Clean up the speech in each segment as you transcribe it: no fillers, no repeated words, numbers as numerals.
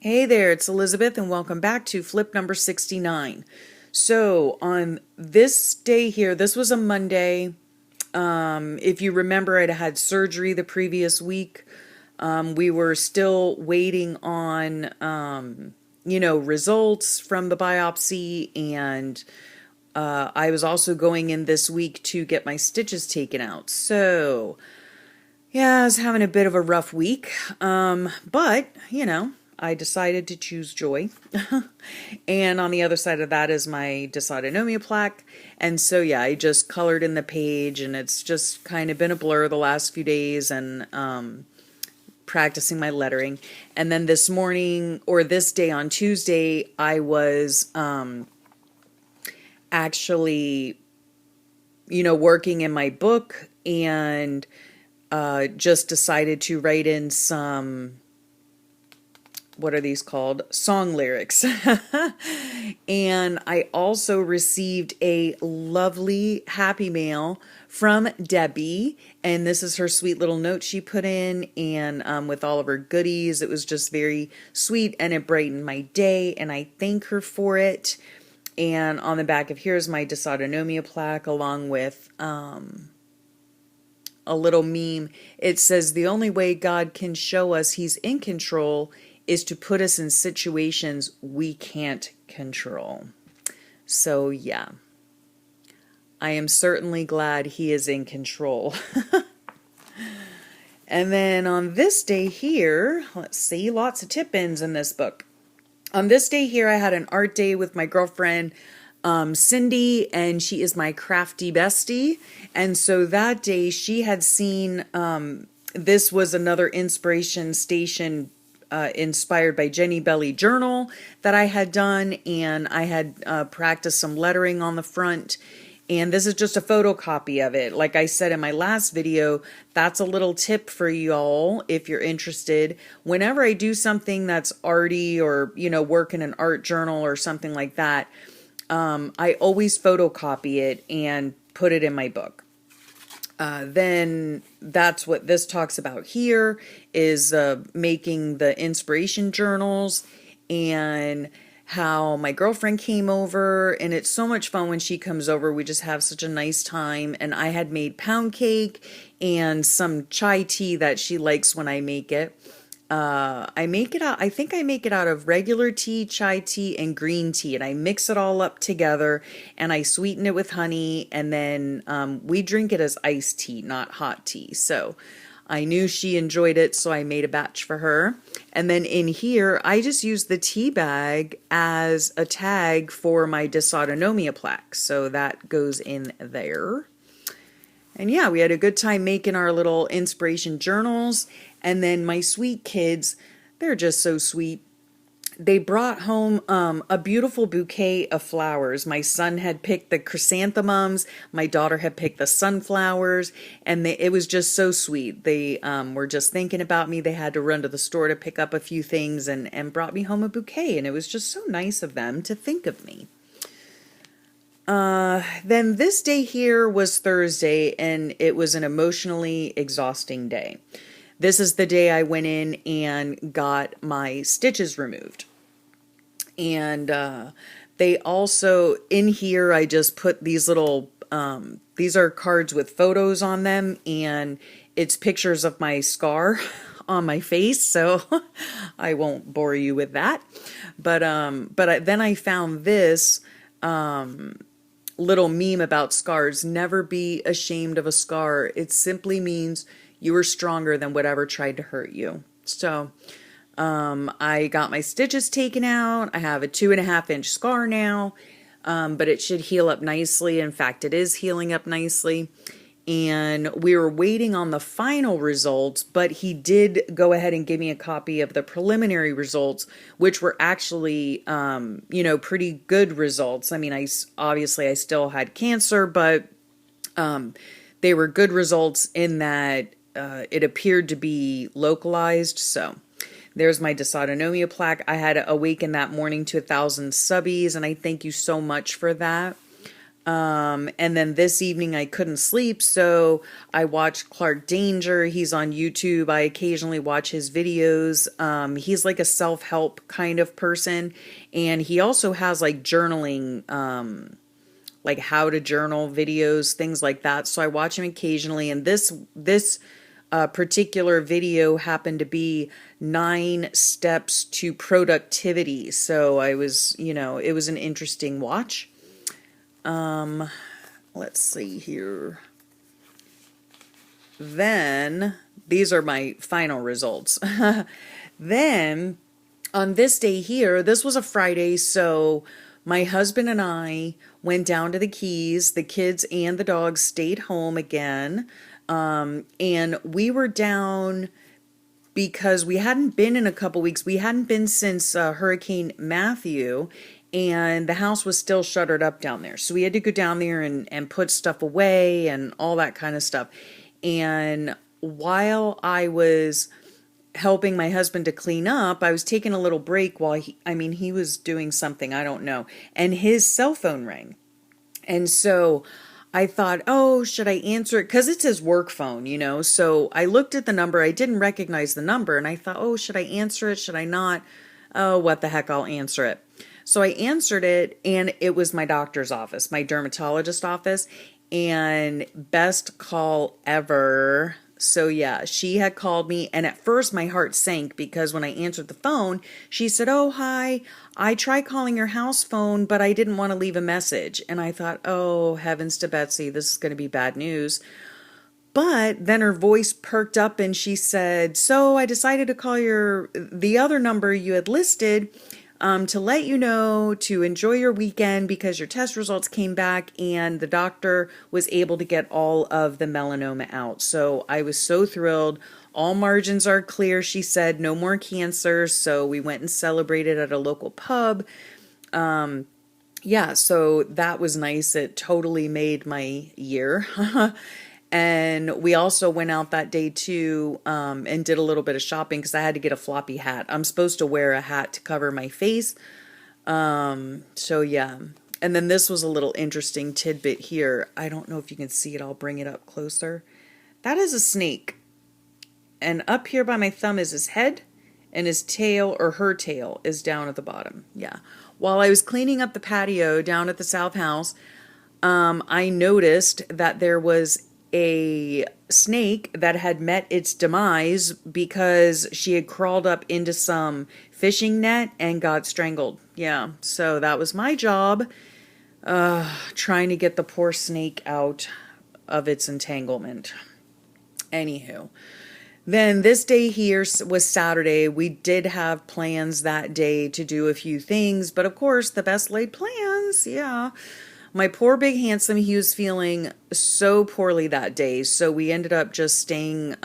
Hey there, it's Elizabeth, and welcome back to flip number 69. So, on this day here, this was a Monday. If you remember, I'd had surgery the previous week. We were still waiting on, results from the biopsy, and I was also going in this week to get my stitches taken out. So, yeah, I was having a bit of a rough week, but I decided to choose joy. And on the other side of that is my dysautonomia plaque. And so, yeah, I just colored in the page, and it's just kind of been a blur the last few days, and practicing my lettering. And then this morning, or this day on Tuesday, I was actually, working in my book, and just decided to write in some, what are these called? Song lyrics. And I also received a lovely happy mail from Debbie. And this is her sweet little note she put in, and with all of her goodies. It was just very sweet, and it brightened my day, and I thank her for it. And on the back of here's my dysautonomia plaque, along with a little meme. It says, "The only way God can show us he's in control is to put us in situations we can't control." So yeah, I am certainly glad he is in control. And then on this day here, let's see, lots of tip-ins in this book. On this day here, I had an art day with my girlfriend, Cindy, and she is my crafty bestie. And so that day she had seen, this was another inspiration station inspired by Jenny Belly journal that I had done, and I had practiced some lettering on the front. And this is just a photocopy of it. Like I said in my last video, that's a little tip for y'all if you're interested. Whenever I do something that's arty, or work in an art journal or something like that, I always photocopy it and put it in my book. Then that's what this talks about here, is making the inspiration journals, and how my girlfriend came over, and it's so much fun when she comes over. We just have such a nice time, and I had made pound cake and some chai tea that she likes when I make it. I think I make it out of regular tea, chai tea, and green tea, and I mix it all up together, and I sweeten it with honey, and then we drink it as iced tea, not hot tea. So I knew she enjoyed it, so I made a batch for her. And then in here, I just used the tea bag as a tag for my dysautonomia plaque, so that goes in there. And yeah, we had a good time making our little inspiration journals. And then my sweet kids, they're just so sweet. They brought home a beautiful bouquet of flowers. My son had picked the chrysanthemums. My daughter had picked the sunflowers. And it was just so sweet. They were just thinking about me. They had to run to the store to pick up a few things, and brought me home a bouquet. And it was just so nice of them to think of me. Then this day here was Thursday, and it was an emotionally exhausting day. This is the day I went in and got my stitches removed. And they also, in here, I just put these little, these are cards with photos on them, and it's pictures of my scar on my face, so I won't bore you with that. But then I found this little meme about scars. Never be ashamed of a scar. It simply means you were stronger than whatever tried to hurt you. So I got my stitches taken out. I have a 2.5-inch scar now, but it should heal up nicely. In fact, it is healing up nicely. And we were waiting on the final results, but he did go ahead and give me a copy of the preliminary results, which were actually, pretty good results. I mean, I still had cancer, but they were good results in that it appeared to be localized. So there's my dysautonomia plaque. I had awakened that morning to 1,000 subbies, and I thank you so much for that. And then this evening I couldn't sleep, so I watched Clark Danger. He's on YouTube. I occasionally watch his videos. He's like a self-help kind of person, and he also has like journaling, like how to journal videos, things like that. So I watch him occasionally, and this particular video happened to be 9 steps to productivity. So I was, it was an interesting watch. Let's see here. Then, these are my final results. Then, on this day here, this was a Friday, so my husband and I went down to the Keys. The kids and the dogs stayed home again. And we were down because we hadn't been in a couple weeks. We hadn't been since Hurricane Matthew, and the house was still shuttered up down there. So we had to go down there and put stuff away and all that kind of stuff. And while I was helping my husband to clean up, I was taking a little break while he was doing something, I don't know. And his cell phone rang. And so I thought, oh, should I answer it? Because it's his work phone, So I looked at the number. I didn't recognize the number. And I thought, oh, should I answer it? Should I not? Oh, what the heck, I'll answer it. So I answered it, and it was my doctor's office, my dermatologist office, and best call ever. So yeah, she had called me, and at first my heart sank because when I answered the phone, she said, oh, hi, I tried calling your house phone, but I didn't want to leave a message. And I thought, oh, heavens to Betsy, this is going to be bad news. But then her voice perked up and she said, so I decided to call the other number you had listed to let you know to enjoy your weekend because your test results came back and the doctor was able to get all of the melanoma out. So I was so thrilled. All margins are clear, she said, no more cancer. So we went and celebrated at a local pub. Yeah, so that was nice. It totally made my year. And we also went out that day too, and did a little bit of shopping because I had to get a floppy hat. I'm supposed to wear a hat to cover my face. So yeah. And then this was a little interesting tidbit here. I don't know if you can see it. I'll bring it up closer. That is a snake. And up here by my thumb is his head, and his tail, or her tail, is down at the bottom. Yeah. While I was cleaning up the patio down at the South House, I noticed that there was a snake that had met its demise because she had crawled up into some fishing net and got strangled. Yeah, so that was my job, trying to get the poor snake out of its entanglement. Anywho, then this day here was Saturday. We did have plans that day to do a few things, but of course, the best laid plans, yeah. My poor big handsome, he was feeling so poorly that day, so we ended up just staying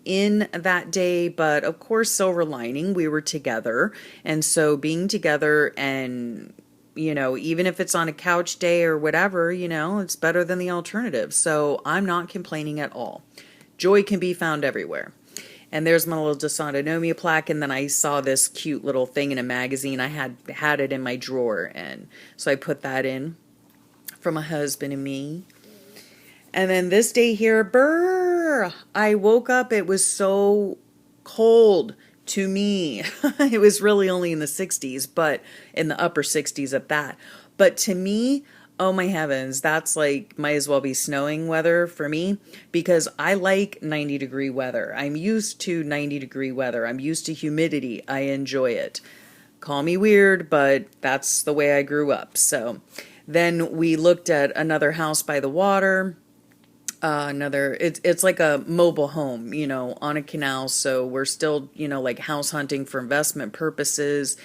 in that day, but of course, silver lining, we were together, and so being together and, even if it's on a couch day or whatever, it's better than the alternative, so I'm not complaining at all. Joy can be found everywhere. And there's my little dysautonomia plaque, and then I saw this cute little thing in a magazine. I had it in my drawer, and so I put that in for my husband and me. And then this day here, I woke up, it was so cold to me. It was really only in the 60s, but in the upper 60s at that. But to me, oh my heavens, that's like, might as well be snowing weather for me, because I like 90-degree weather. I'm used to 90-degree weather. I'm used to humidity. I enjoy it. Call me weird, but that's the way I grew up. So then we looked at another house by the water, it's like a mobile home, on a canal. So we're still, like house hunting for investment purposes.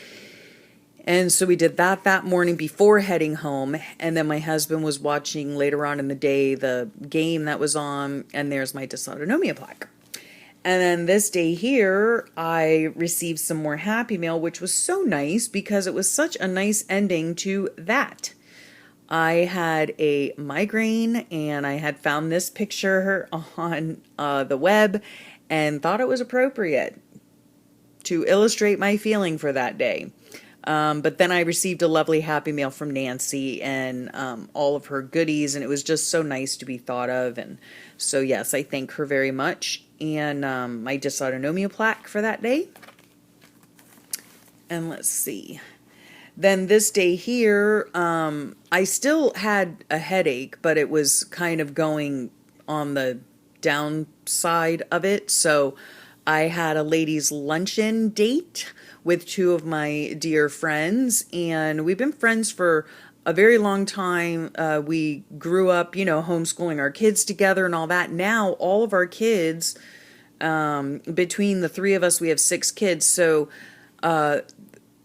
And so we did that morning before heading home. And then my husband was watching later on in the day the game that was on, and there's my dysautonomia plaque. And then this day here, I received some more Happy Mail, which was so nice because it was such a nice ending to that. I had a migraine, and I had found this picture on the web and thought it was appropriate to illustrate my feeling for that day. But then I received a lovely Happy Mail from Nancy and all of her goodies, and it was just so nice to be thought of. And so, yes, I thank her very much. And my dysautonomia plaque for that day. And let's see. Then this day here, I still had a headache, but it was kind of going on the downside of it. So I had a ladies' luncheon date with two of my dear friends, and we've been friends for a very long time. We grew up, homeschooling our kids together and all that. Now all of our kids, between the three of us, we have 6 kids. So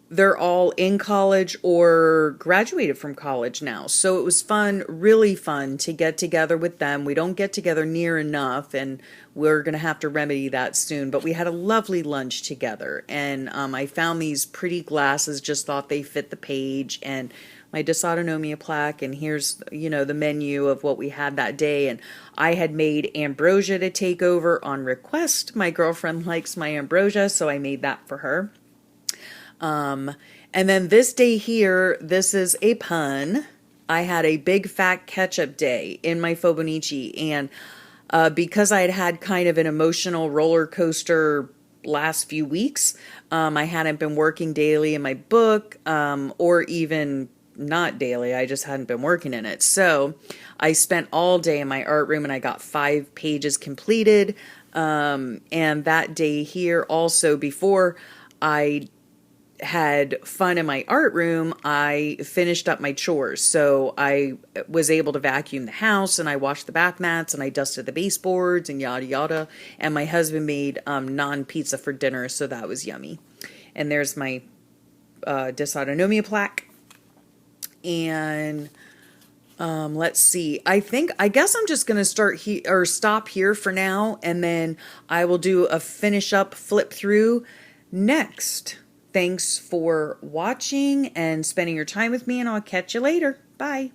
they're all in college or graduated from college now. So it was fun, really fun to get together with them. We don't get together near enough, and we're going to have to remedy that soon. But we had a lovely lunch together, and I found these pretty glasses, just thought they fit the page, and my dysautonomia plaque, and here's, the menu of what we had that day. And I had made ambrosia to take over on request. My girlfriend likes my ambrosia, so I made that for her. And then this day here, this is a pun. I had a big fat ketchup day in my Fobonichi, and because I had had kind of an emotional roller coaster last few weeks, I hadn't been working daily in my book, or even not daily. I just hadn't been working in it. So I spent all day in my art room, and I got 5 pages completed. And that day here also, before I had fun in my art room, I finished up my chores. So I was able to vacuum the house, and I washed the bath mats, and I dusted the baseboards, and yada yada. And my husband made naan pizza for dinner, so that was yummy. And there's my dysautonomia plaque. And let's see. I guess I'm just going to stop here for now, and then I will do a finish up flip through next. Thanks for watching and spending your time with me, and I'll catch you later. Bye.